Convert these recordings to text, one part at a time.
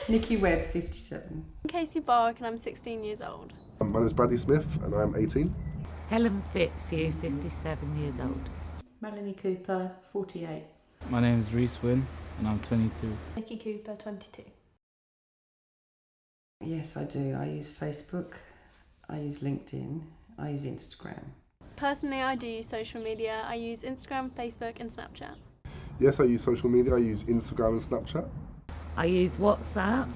Nikki Webb, 57. Casey Bark and I'm 16 years old. My name is Bradley Smith and I'm 18. Helen Fitzhugh, 57 years old. Melanie Cooper, 48. My name is Reese Wynn and I'm 22. Nikki Cooper, 22. Yes, I do. I use Facebook, I use LinkedIn, I use Instagram. Personally, I do use social media. I use Instagram, Facebook and Snapchat. Yes, I use social media. I use Instagram and Snapchat. I use WhatsApp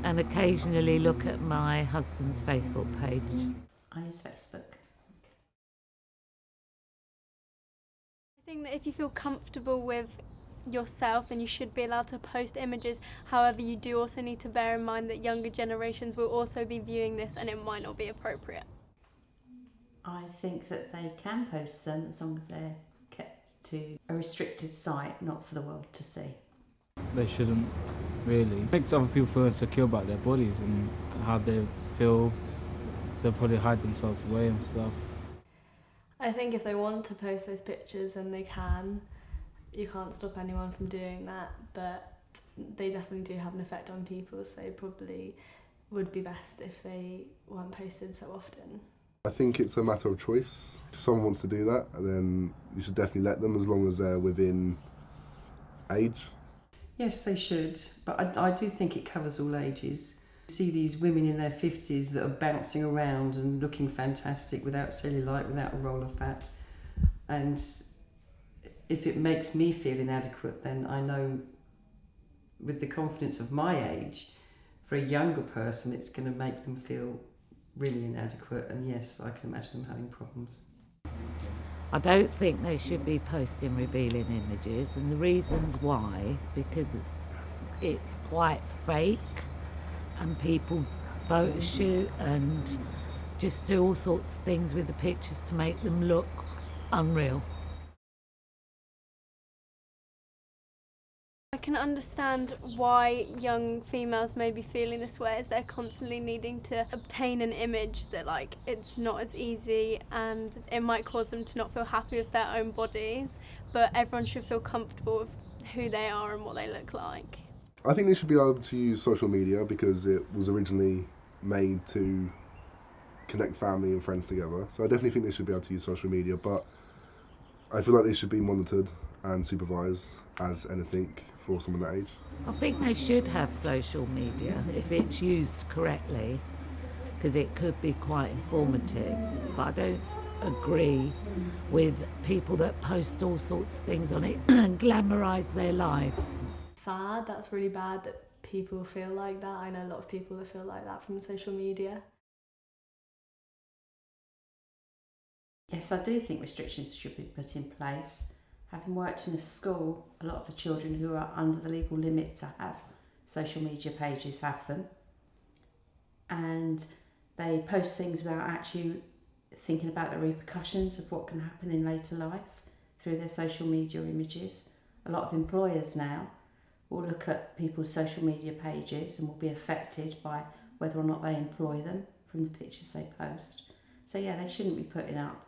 and occasionally look at my husband's Facebook page. I use Facebook. I think that if you feel comfortable with yourself, then you should be allowed to post images. However, you do also need to bear in mind that younger generations will also be viewing this and it might not be appropriate. I think that they can post them as long as they're kept to a restricted site, not for the world to see. They shouldn't, really. It makes other people feel insecure about their bodies and how they feel. They'll probably hide themselves away and stuff. I think if they want to post those pictures, then they can. You can't stop anyone from doing that, but they definitely do have an effect on people, so probably would be best if they weren't posted so often. I think it's a matter of choice. If someone wants to do that, then you should definitely let them as long as they're within age. Yes, they should, but I do think it covers all ages. You see these women in their 50s that are bouncing around and looking fantastic without cellulite, without a roll of fat. And if it makes me feel inadequate, then I know with the confidence of my age, for a younger person, it's going to make them feel really inadequate. And yes, I can imagine them having problems. I don't think they should be posting revealing images, and the reasons why is because it's quite fake and people photo shoot and just do all sorts of things with the pictures to make them look unreal. I can understand why young females may be feeling this way, as they're constantly needing to obtain an image that it's not as easy and it might cause them to not feel happy with their own bodies, but everyone should feel comfortable with who they are and what they look like. I think they should be able to use social media because it was originally made to connect family and friends together. So I definitely think they should be able to use social media, but I feel like they should be monitored and supervised as anything for someone that age. I think they should have social media if it's used correctly, because it could be quite informative, but I don't agree with people that post all sorts of things on it and glamorise their lives. Sad, that's really bad that people feel like that. I know a lot of people that feel like that from social media. Yes, I do think restrictions should be put in place. Having worked in a school, a lot of the children who are under the legal limit to have social media pages have them. And they post things without actually thinking about the repercussions of what can happen in later life through their social media images. A lot of employers now will look at people's social media pages and will be affected by whether or not they employ them from the pictures they post. So yeah, they shouldn't be putting up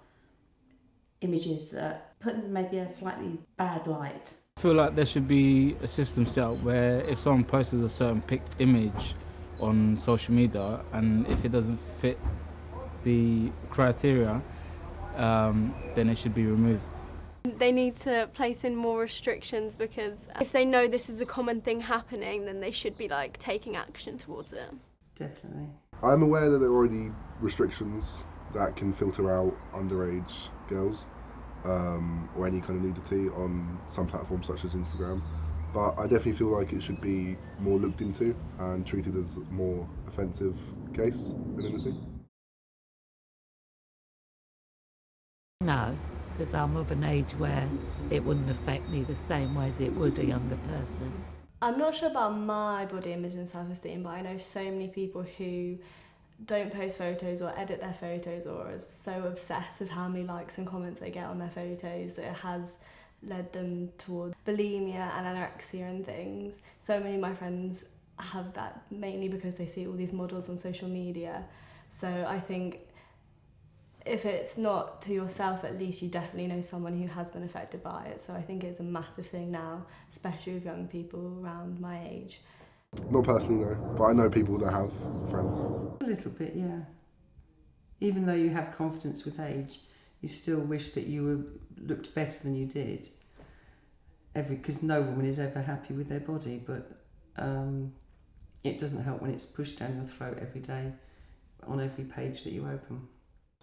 images that put maybe a slightly bad light. I feel like there should be a system set up where if someone posts a certain image on social media and if it doesn't fit the criteria, then it should be removed. They need to place in more restrictions, because if they know this is a common thing happening, then they should be taking action towards it. Definitely. I'm aware that there are already restrictions that can filter out underage girls or any kind of nudity on some platforms such as Instagram, but I definitely feel like it should be more looked into and treated as a more offensive case than anything. No, because I'm of an age where it wouldn't affect me the same way as it would a younger person. I'm not sure about my body image and self-esteem, but I know so many people who don't post photos or edit their photos or are so obsessed with how many likes and comments they get on their photos that it has led them towards bulimia and anorexia and things. So many of my friends have that mainly because they see all these models on social media. So I think if it's not to yourself, at least you definitely know someone who has been affected by it. So I think it's a massive thing now, especially with young people around my age. Not personally, no, but I know people that have friends. A little bit, yeah. Even though you have confidence with age, you still wish that you looked better than you did. Because no woman is ever happy with their body, but it doesn't help when it's pushed down your throat every day on every page that you open.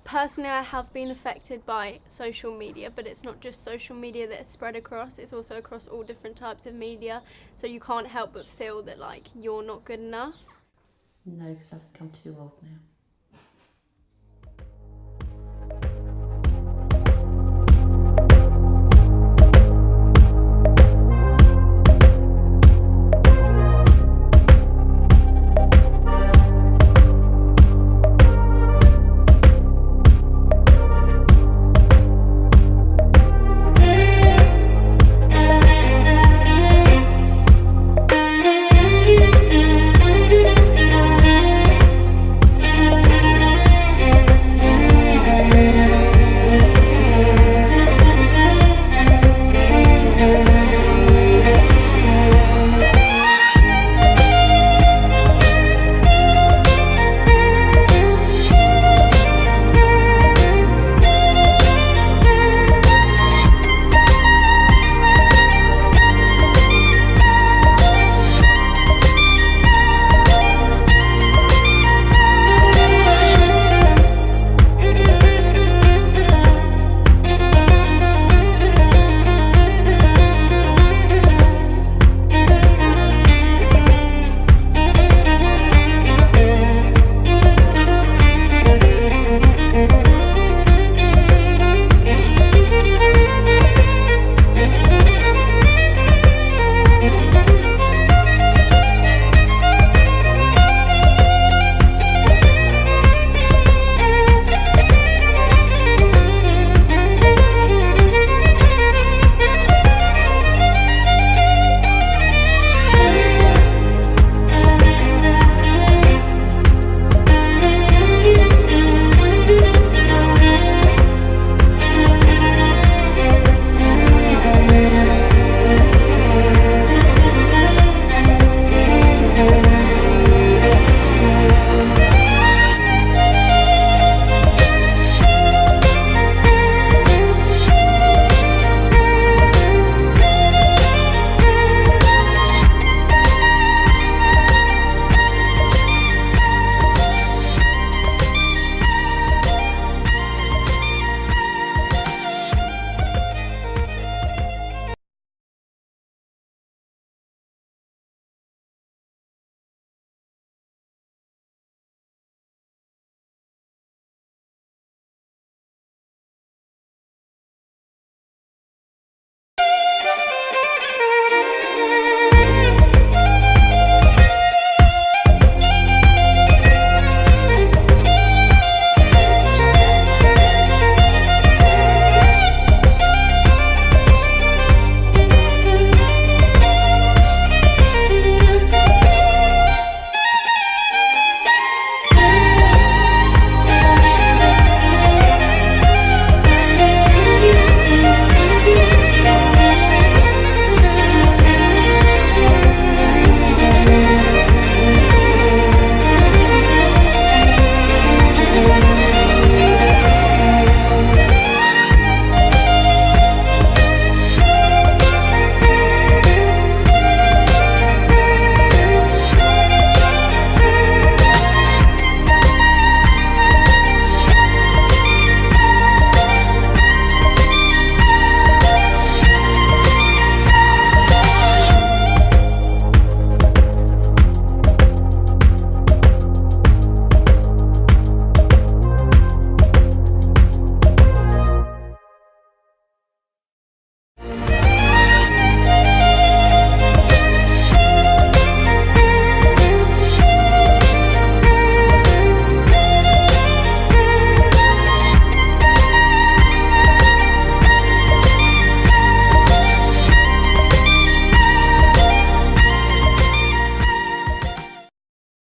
Personally, I have been affected by social media, but it's not just social media that is spread across, it's also across all different types of media, so you can't help but feel that like you're not good enough. No, because I think I'm too old now.